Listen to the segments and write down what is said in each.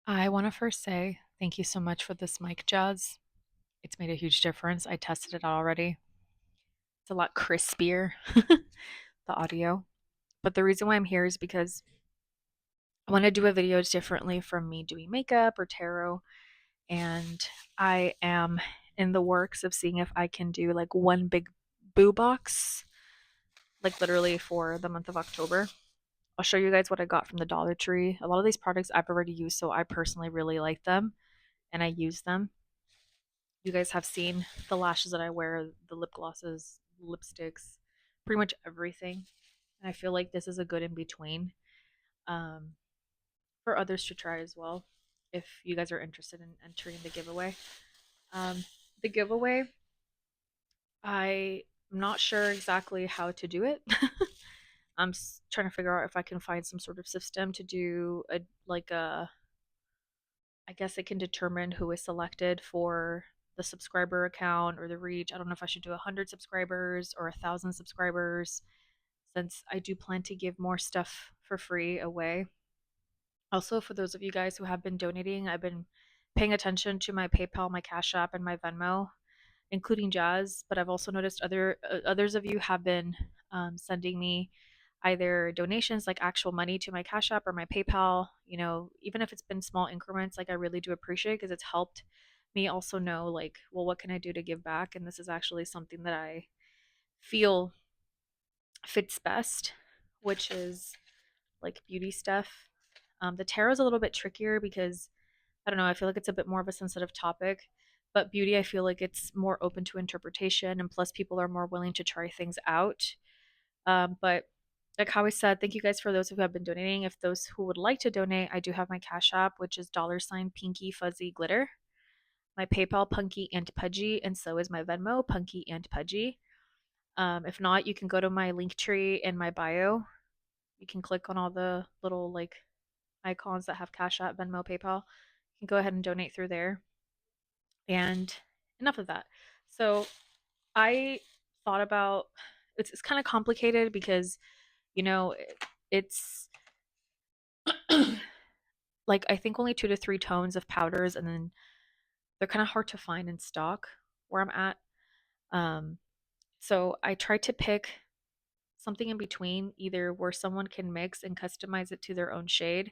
I want to first say thank you so much for this mic, Jazz. It's made a huge difference. I tested it out already. It's a lot crispier, the audio. But the reason why I'm here is because I want to do a video differently from me doing makeup or tarot. And I am in the works of seeing if I can do like one big boo box, like literally for the month of October. I'll show you guys what I got from the Dollar Tree. A lot of these products I've already used, so I personally really like them and I use them. You guys have seen the lashes that I wear, the lip glosses, lipsticks, pretty much everything. And I feel like this is a good in between um, for others to try as well if you guys are interested in entering the giveaway. Um, the giveaway, I'm not sure exactly how to do it. I'm trying to figure out if I can find some sort of system to do a like a I guess it can determine who is selected for the subscriber account or the reach. I don't know if I should do 100 subscribers or 1,000 subscribers since I do plan to give more stuff for free away. Also, for those of you guys who have been donating, I've been paying attention to my PayPal, my Cash App, and my Venmo, including Jazz. But I've also noticed others of you have been sending me either donations like actual money to my Cash App or my PayPal. You know, even if it's been small increments, like I really do appreciate because it's helped me also know like, well, what can I do to give back? And this is actually something that I feel fits best, which is like beauty stuff. The tarot is a little bit trickier because I don't know, I feel like it's a bit more of a sensitive topic. But beauty, I feel like it's more open to interpretation, and plus, people are more willing to try things out. But like how I said, thank you guys for those who have been donating. If those who would like to donate, I do have my Cash App, which is $pinkyfuzzyglitter. My PayPal, Punky and Pudgy, and so is my Venmo, Punky and Pudgy. If not, you can go to my link tree in my bio. You can click on all the little like icons that have Cash App, Venmo, PayPal. You can go ahead and donate through there. And enough of that. So I thought about it's kind of complicated because you know it's like I think only 2 to 3 tones of powders, and then they're kind of hard to find in stock where I'm at. Um, so I tried to pick something in between, either where someone can mix and customize it to their own shade,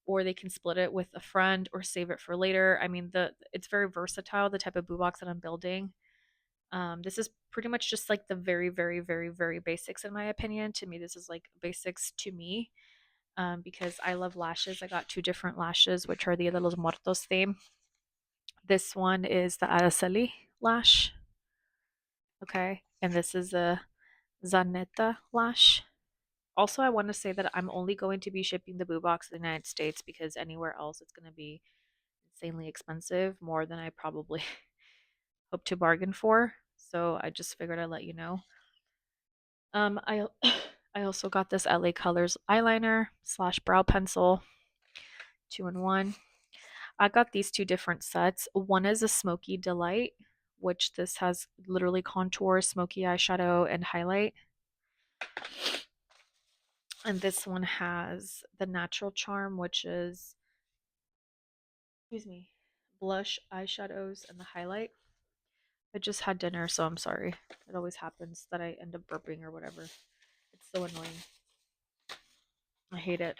or they can split it with a friend or save it for later. I mean, the it's very versatile, the type of boo box that I'm building. This is pretty much just like the very, very, very, very basics in my opinion. To me, this is like basics to me because I love lashes. I got two different lashes, which are the de los Muertos theme. This one is the Araceli lash, okay, and this is a Zanetta lash. Also, I want to say that I'm only going to be shipping the boo box to the United States because anywhere else it's going to be insanely expensive, more than I probably hope to bargain for. So I just figured I'd let you know. I I also got this LA Colors eyeliner slash brow pencil, 2 in 1. I got these two different sets. One is a Smoky Delight, which this has literally contour, smoky eyeshadow, and highlight. And this one has the Natural Charm, which is, excuse me, blush, eyeshadows, and the highlight. I just had dinner, so I'm sorry. It always happens that I end up burping or whatever. It's so annoying. I hate it.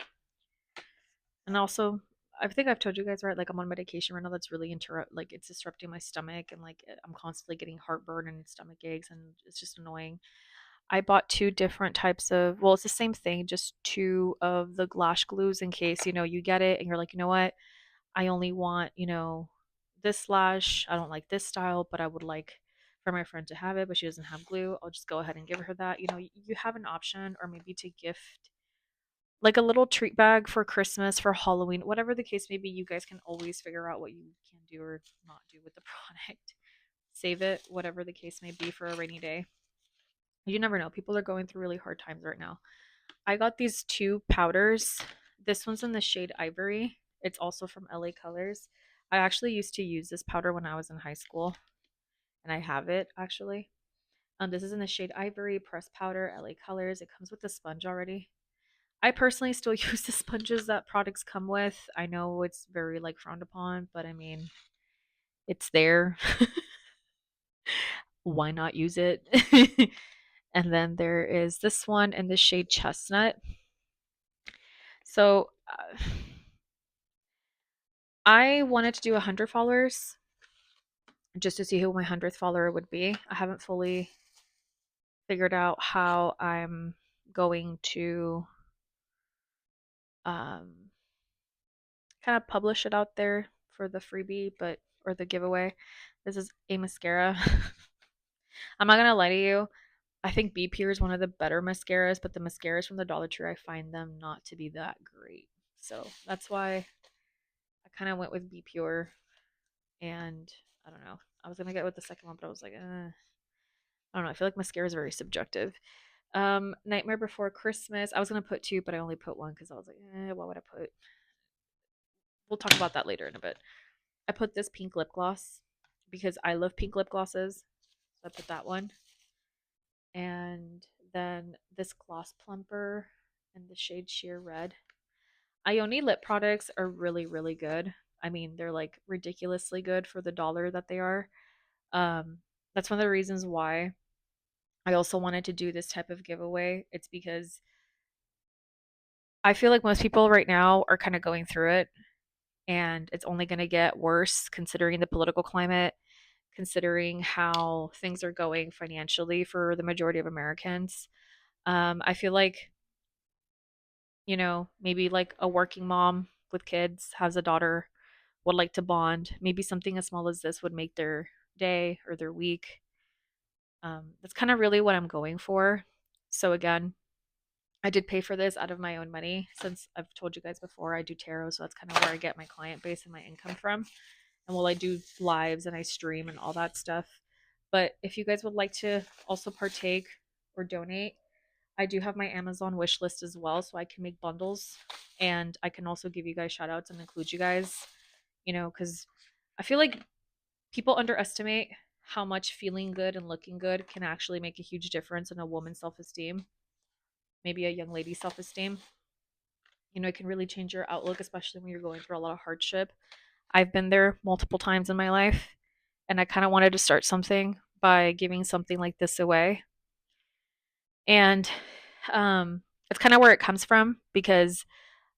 And also, I think I've told you guys, right? Like I'm on medication right now that's really like it's disrupting my stomach, and like I'm constantly getting heartburn and stomach aches, and it's just annoying. I bought two different types of, well, it's the same thing, just two of the lash glues in case, you get it and you're like, you know what? I only want, this lash. I don't like this style, but I would like for my friend to have it, but she doesn't have glue. I'll just go ahead and give her that. You have an option, or maybe to gift like a little treat bag for Christmas, for Halloween, whatever the case may be. You guys can always figure out what you can do or not do with the product. Save it, whatever the case may be, for a rainy day. You never know. People are going through really hard times right now. I got these two powders. This one's in the shade Ivory. It's also from LA Colors. I actually used to use this powder when I was in high school, and I have it actually. This is in the shade Ivory pressed powder, LA Colors. It comes with the sponge already. I personally still use the sponges that products come with. I know it's very like frowned upon, but I mean, it's there. Why not use it? And then there is this one in the shade chestnut. So I wanted to do 100 followers just to see who my 100th follower would be. I haven't fully figured out how I'm going to um, kind of publish it out there for the freebie, but or the giveaway. This is a mascara. I'm not gonna lie to you. I think B Pure is one of the better mascaras, but the mascaras from the Dollar Tree, I find them not to be that great. So that's why I kind of went with B Pure, and I don't know. I was gonna get with the second one, but I was like, I don't know. I feel like mascara is very subjective. Nightmare Before Christmas. I was gonna put two, but I only put one because I was like, what would I put? We'll talk about that later in a bit. I put this pink lip gloss because I love pink lip glosses. So I put that one. And then this gloss plumper in the shade Sheer Red. Ioni lip products are really, really good. I mean, they're like ridiculously good for the dollar that they are. Um, that's one of the reasons why I also wanted to do this type of giveaway. It's because I feel like most people right now are kind of going through it, and it's only going to get worse considering the political climate, considering how things are going financially for the majority of Americans. I feel like, maybe like a working mom with kids has a daughter, would like to bond. Maybe something as small as this would make their day or their week. That's kind of really what I'm going for. So, again, I did pay for this out of my own money since I've told you guys before I do tarot. So, that's kind of where I get my client base and my income from. And while I do lives and I stream and all that stuff. But if you guys would like to also partake or donate, I do have my Amazon wish list as well, so I can make bundles and I can also give you guys shout outs and include you guys, because I feel like people underestimate how much feeling good and looking good can actually make a huge difference in a woman's self esteem, maybe a young lady's self esteem. It can really change your outlook, especially when you're going through a lot of hardship. I've been there multiple times in my life, and I kind of wanted to start something by giving something like this away. And it's kind of where it comes from because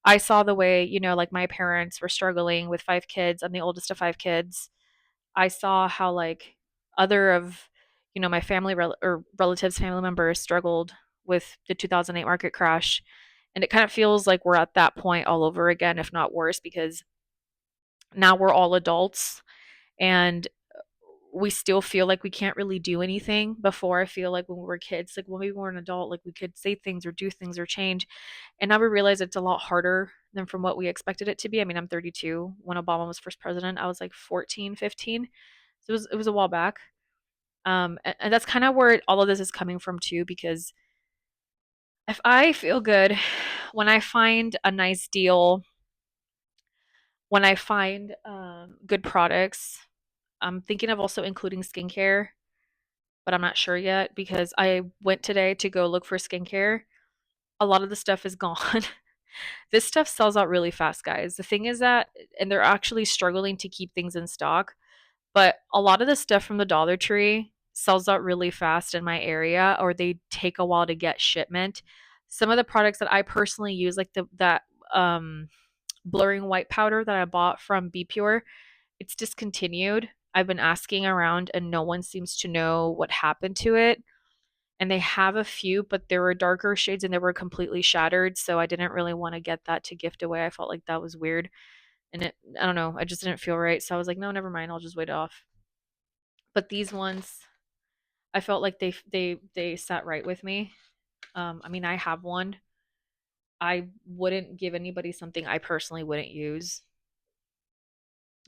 I saw the way, like my parents were struggling with 5 kids. I'm the oldest of 5 kids. I saw how like other of, my or relatives, family members struggled with the 2008 market crash. And it kind of feels like we're at that point all over again, if not worse, because now we're all adults and we still feel like we can't really do anything. Before, I feel like when we were kids, like when we were an adult, like we could say things or do things or change. And now we realize it's a lot harder than from what we expected it to be. I mean, I'm 32. When Obama was first president, I was like 14, 15. So it was a while back. And that's kind of where all of this is coming from too, because if I feel good when I find a nice deal, when I find good products, I'm thinking of also including skincare, but I'm not sure yet because I went today to go look for skincare. A lot of the stuff is gone. This stuff sells out really fast, guys. The thing is that, and they're actually struggling to keep things in stock, but a lot of the stuff from the Dollar Tree sells out really fast in my area, or they take a while to get shipment. Some of the products that I personally use, like that blurring white powder that I bought from Be Pure, it's discontinued. I've been asking around and no one seems to know what happened to it. And they have a few, but there were darker shades and they were completely shattered. So I didn't really want to get that to gift away. I felt like that was weird. And I don't know, I just didn't feel right. So I was like, no, never mind. I'll just wait off. But these ones, I felt like they sat right with me. I mean, I have one. I wouldn't give anybody something I personally wouldn't use.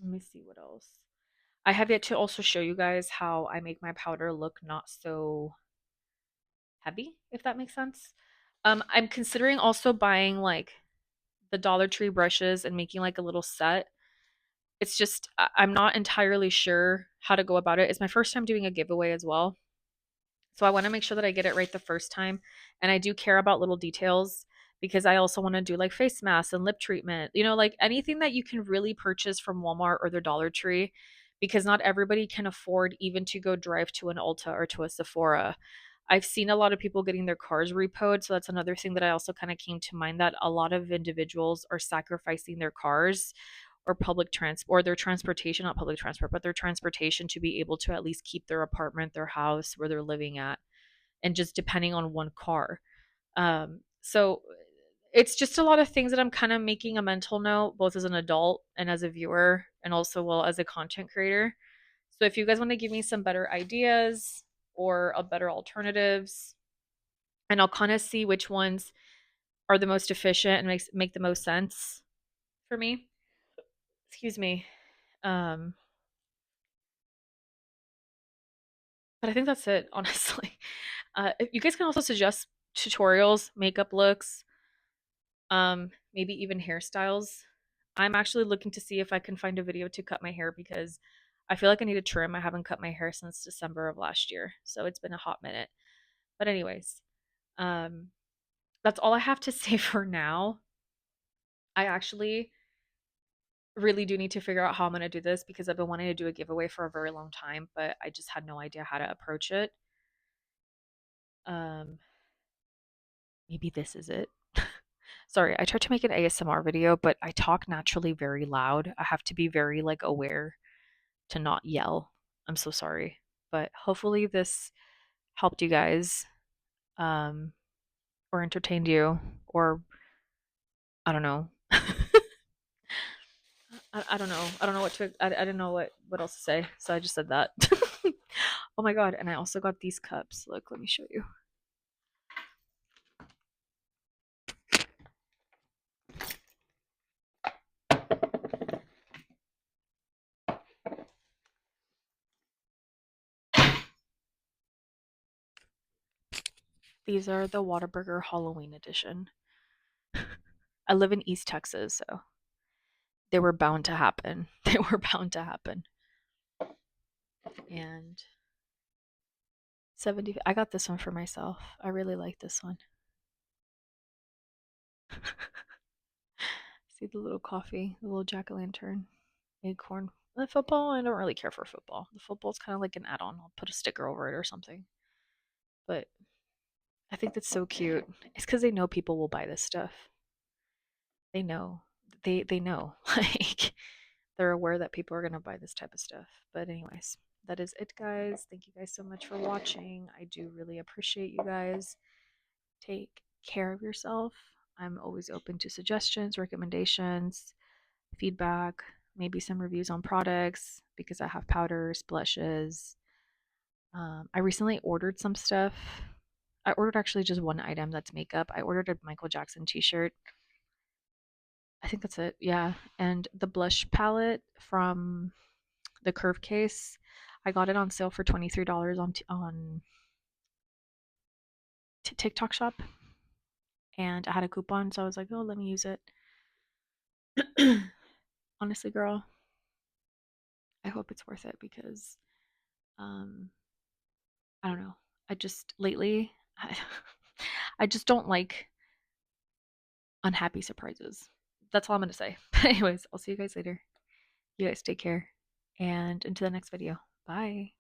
Let me see what else. I have yet to also show you guys how I make my powder look not so heavy, if that makes sense. I'm considering also buying like the Dollar Tree brushes and making like a little set. It's just I'm not entirely sure how to go about it. It's my first time doing a giveaway as well. So I want to make sure that I get it right the first time. And I do care about little details because I also want to do like face masks and lip treatment, like anything that you can really purchase from Walmart or the Dollar Tree, because not everybody can afford even to go drive to an Ulta or to a Sephora. I've seen a lot of people getting their cars repoed. So that's another thing that I also kind of came to mind, that a lot of individuals are sacrificing their cars or public transport, or their transportation, not public transport, but their transportation to be able to at least keep their apartment, their house where they're living at, and just depending on one car. So it's just a lot of things that I'm kind of making a mental note, both as an adult and as a viewer, and also, well, as a content creator. So if you guys want to give me some better ideas or a better alternatives, and I'll kind of see which ones are the most efficient and make the most sense for me. Excuse me. Um, but I think that's it, honestly. If you guys can also suggest tutorials, makeup looks, maybe even hairstyles. I'm actually looking to see if I can find a video to cut my hair, because I feel like I need a trim. I haven't cut my hair since December of last year, so it's been a hot minute. But anyways, um, that's all I have to say for now. I actually really do need to figure out how I'm going to do this, because I've been wanting to do a giveaway for a very long time, but I just had no idea how to approach it. Um, Maybe this is it. Sorry, I tried to make an ASMR video, but I talk naturally very loud. I have to be very like aware to not yell. I'm so sorry. But hopefully this helped you guys, um or entertained you, or I don't know. I don't know. I don't know what to I don't know what else to say. So I just said that. Oh my god, and I also got these cups. Look, let me show you. These are the Whataburger Halloween edition. I live in East Texas, so they were bound to happen. They were bound to happen. And 70, I got this one for myself. I really like this one. See the little coffee, the little jack-o'-lantern, acorn. The football, I don't really care for football. The football's kind of like an add-on. I'll put a sticker over it or something. But I think that's so cute. It's because they know people will buy this stuff. They know. They know. Like, they're aware that people are gonna buy this type of stuff. But anyways, that is it, guys. Thank you guys so much for watching. I do really appreciate you guys. Take care of yourself. I'm always open to suggestions, recommendations, feedback, maybe some reviews on products, because I have powders, blushes. I recently ordered some stuff. I ordered actually just one item, that's makeup. I ordered a Michael Jackson t-shirt. I think that's it. Yeah. And the blush palette from the Curve Case, I got it on sale for $23 on TikTok Shop, and I had a coupon, so I was like, "Oh, let me use it." Honestly, girl, I hope it's worth it, because um I don't know. I just lately I, I just don't like unhappy surprises. That's all I'm going to say. But anyways, I'll see you guys later. You guys take care, and into the next video. Bye.